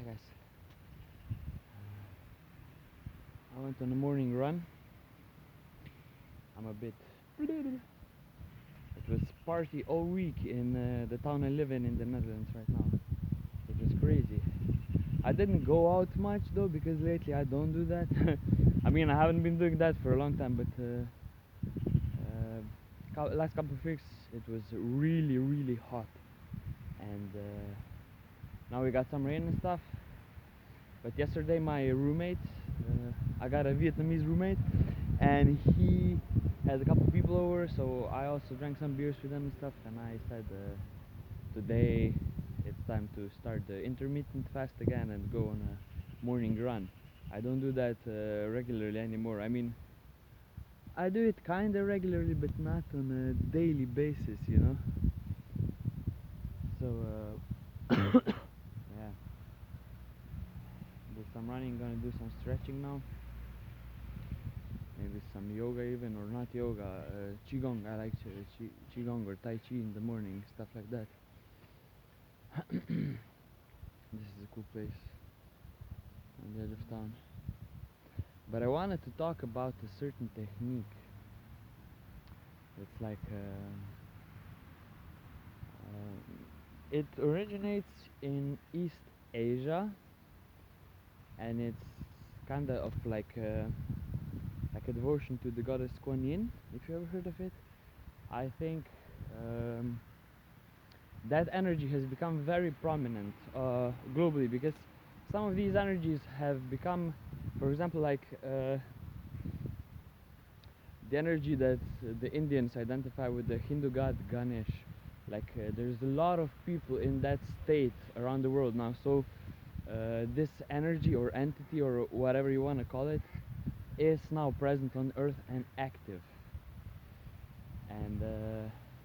guys. I went on a morning run. I'm a bit. It was party all week in the town I live in the Netherlands right now. It was crazy. I didn't go out much though because lately I don't do that. I mean, I haven't been doing that for a long time, but last couple of weeks it was really hot, and now we got some rain and stuff. But yesterday my roommate, I got a Vietnamese roommate, and he had a couple people over, so I also drank some beers with them and stuff, and I said today it's time to start the intermittent fast again and go on a morning run. I don't do that regularly anymore. I mean, I do it kinda regularly, but not on a daily basis, you know. So yeah, do some running, gonna do some stretching now. Maybe some yoga even, or not yoga, qigong. I like qigong or tai chi in the morning, stuff like that. This is a cool place on the edge of town. But I wanted to talk about a certain technique. It's like it originates in East Asia, and it's kinda of like a devotion to the goddess Quan Yin. If you ever heard of it, I think that energy has become very prominent globally, because some of these energies have become, for example, like the energy that the Indians identify with the Hindu god Ganesh. Like there's a lot of people in that state around the world now. So this energy or entity or whatever you want to call it is now present on Earth and active. And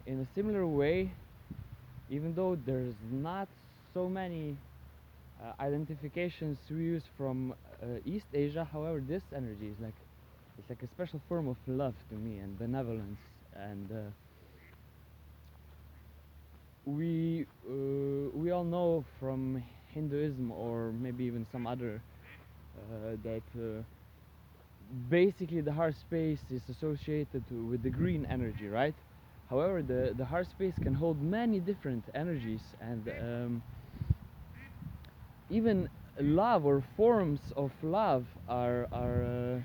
in a similar way, even though there's not so many identifications we use from East Asia, however, this energy is like, it's like a special form of love to me and benevolence, and we all know from Hinduism or maybe even some other that basically the heart space is associated with the green energy, right? However, the heart space can hold many different energies, and even love or forms of love are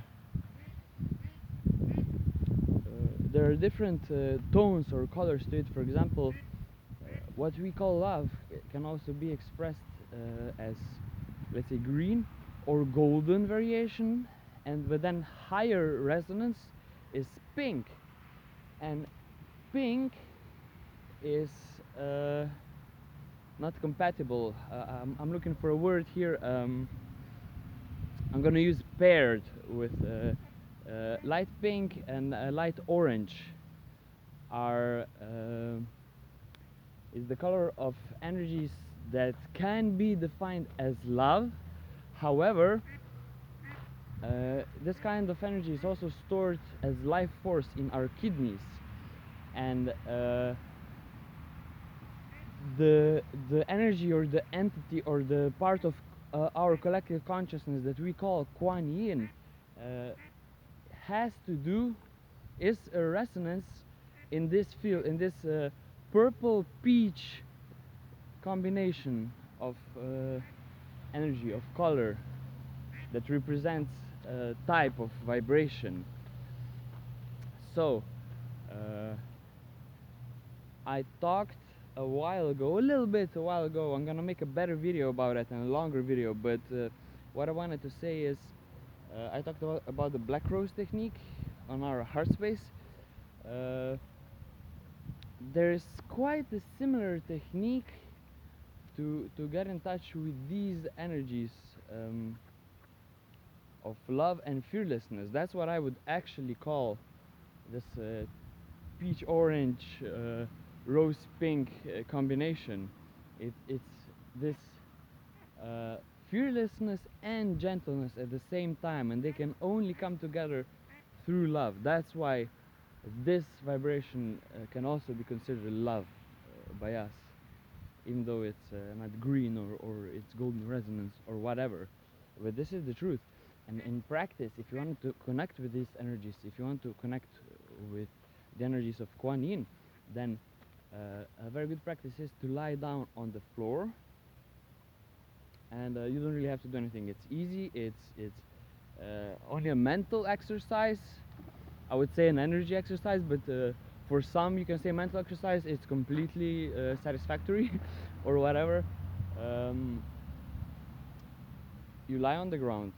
there are different tones or colors to it. For example, what we call love can also be expressed as, let's say, green or golden variation, and but then higher resonance is pink, and pink is not compatible. I'm looking for a word here. I'm gonna use paired with light pink and light orange are is the color of energies that can be defined as love. However, this kind of energy is also stored as life force in our kidneys, and the energy or the entity or the part of our collective consciousness that we call Quan Yin has to do, is a resonance in this field, in this purple peach combination of energy, of color, that represents a type of vibration. So I talked a while ago, a while ago, I'm gonna make a better video about it and a longer video, but what I wanted to say is I talked about the black rose technique on our heart space. There's quite a similar technique to get in touch with these energies of love and fearlessness. That's what I would actually call this peach orange rose pink combination. It's this fearlessness and gentleness at the same time, and they can only come together through love. That's why this vibration can also be considered love by us. even though it's not green or it's golden resonance or whatever. But this is the truth. And in practice, if you want to connect with these energies, if you want to connect with the energies of Quan Yin, then a very good practice is to lie down on the floor, and you don't really have to do anything. It's easy. It's only a mental exercise. I would say an energy exercise, but for some you can say mental exercise. It's completely satisfactory, or whatever. Um, you lie on the ground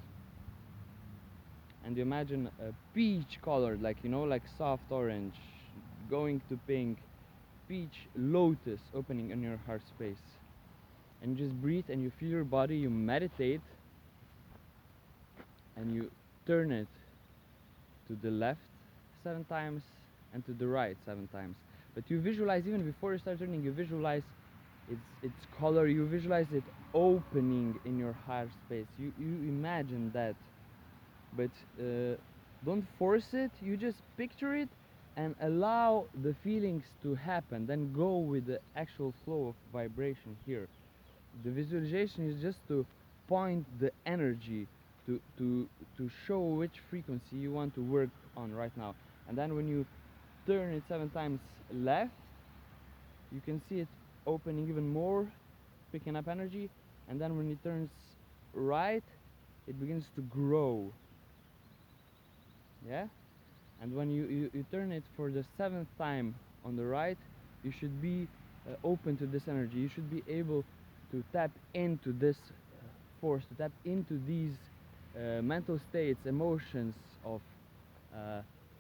and you imagine a peach colored, like like soft orange, going to pink, peach lotus opening in your heart space. And you just breathe and you feel your body, you meditate, and you turn it to the left 7 times and to the right 7 times. But you visualize, even before you start turning, you visualize its color, you visualize it opening in your heart space. You imagine that, but don't force it. You just picture it and allow the feelings to happen. Then go with the actual flow of vibration here. The visualization is just to point the energy to show which frequency you want to work on right now. And then when you turn it 7 times left, you can see it opening even more, picking up energy. And then when it turns right, it begins to grow. Yeah? And when you turn it for the 7th time on the right, you should be open to this energy. You should be able to tap into this force, to tap into these mental states, emotions of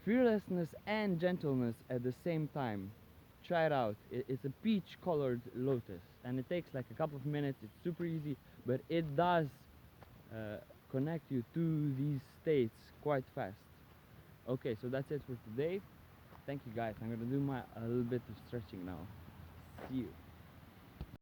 fearlessness and gentleness at the same time. Try it out. It's a peach colored lotus, and it takes like a couple of minutes. It's super easy, but it does connect you to these states quite fast. Okay, so that's it for today. Thank you guys. I'm gonna do a little bit of stretching now. See you.